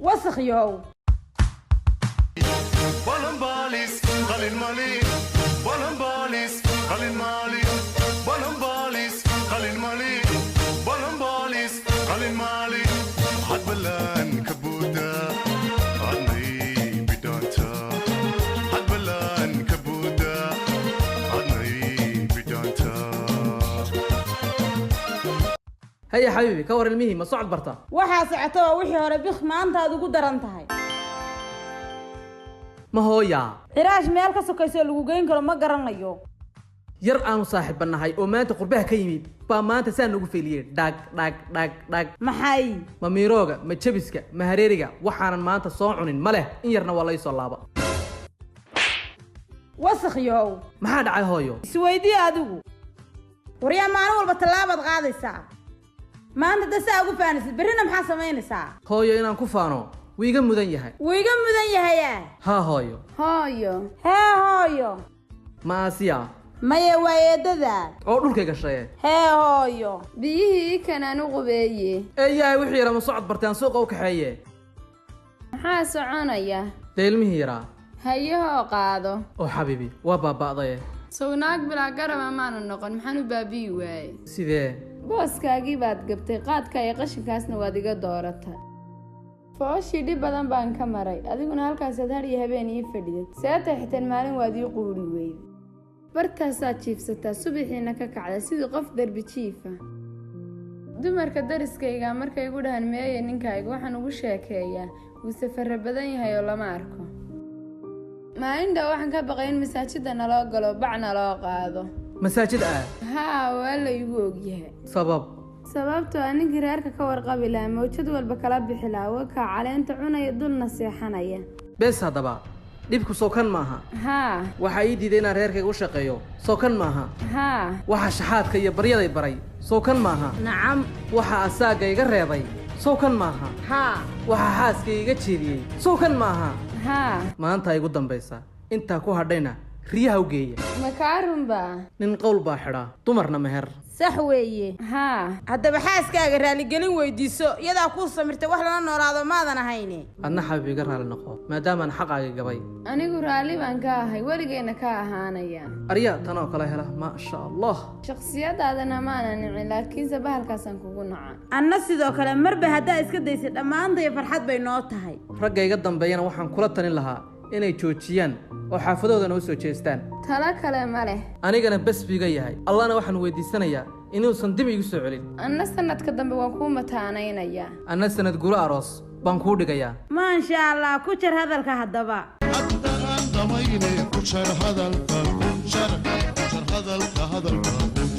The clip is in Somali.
وسخ يو بالمباليس قليل مالي بالمباليس قليل مالي بالمباليس قليل مالي بالمباليس قليل مالي حد بلان كبودا عني بدانتا حد بلان كبودا عني بدانتا. هيا حبيبي كور المهي ما صعد برتا waxaa socota wixii hore bikh maanta aad ugu daran tahay ما هو يا xiraash meel ka sokayso lagu geyn karo ma garanayo yar aanu saaxiibanahay oo maanta qurbaha ka yimid baa maanta saan ugu feeliyay dhag dhag dhag dhag maxay ma miirooga ma jabiska ma hareeriga waxaanan maanta soo cunin ma leh in yarna waa la soo laaba wasakh yow maxaa dhacay hooyo isweydii adigu wariyaa maalin walba talaabaad qaadaysaa maanta dasaa ugu faanisid berrina maxaa samaynaysaa hooyo inaan ku faano wiiga mudan yahay wiiga mudan yahay haa hooyo hooyo hee hooyo ma asiya maya waa eedada oo dhulkay gashay hee hooyo biyihii kanaan u qubeeye eeyahay wixii yara ma socod bartaan suuqa u kaxeeye maxaa soconaya deelmihii yaraa hayahoo qaado oo xabiibi waa baaba'day sawnaag bilaa garaba maanu noqon maxaan u baabi'i waaye sidee booskaagii baad gabtay qaadka iyo qashinkaasna waad iga dooratay fooshii dhib badan baan ka maray adiguna halkaasaad har iyo habeen ii fadhidid seetay xiteen maalin waad ii quuri weyday bartaasaad jiifsataa subaxiina ka kacda sidii qof derbi jiifa dumarka dariskayga markay igu dhahan meeye ninkayga waxaan ugu sheekeeyaa wuu safara badan yahay oo lama arko maalinta waxaan ka baqay in masaajidda naloo galo bacna loo qaado masaajid haa waa la igu ogyahay sababtoo ah ninkii reerka ka warqabi lahaa mawjad walba kala bixi lahaa wakaa caleenta cunaya dulna seexanaya bes haddaba dhibku sookan maaha haa waxaa ii diiday inaan reerkayga u shaqeeyo sookan maaha haa waxa shaxaadka iyo baryaday baray sookan maaha nacam waxa asaaga iga reebay sookan maaha haa waxa xaaska iga jeediyey sookan maaha haa maanta igu dambaysa intaa ku hadhayna riyaha u geeya makaarunba nin qowl baa xidhaa dumarna meher sax weeye haa haddaba xaaskaaga raaligelin weydiiso iyadaa kuu samirtay wax lala noolaado maadan ahayne adna xabiib iga raali noqo maadaamaan xaqaaga gabay anigu raalli baan ka ahay weligeenna ka ahaanaya aryaa tan oo kale hela maasha allah shakhsiyadaadana maana nicin laakiinse bahalkaasaan kugu naca anna sidoo kale marba haddaa iska daysay dhammaantay farxad bay noo tahay ragga iga dambeeyana waxaan kula talin lahaa inay joojiyaan oo xaafadoodana u soo jeestaan talo kale ma leh anigana bes biga yahay allahna waxaan weydiisanayaa inuusan dib igu soo celin anna sanadka dambe waan kuu mataanaynayaa anna sanad gulo aroos baan kuu dhigayaa maasha allah ku jar hadalka haddaba حتى أنت ميني كشر هذا الفرق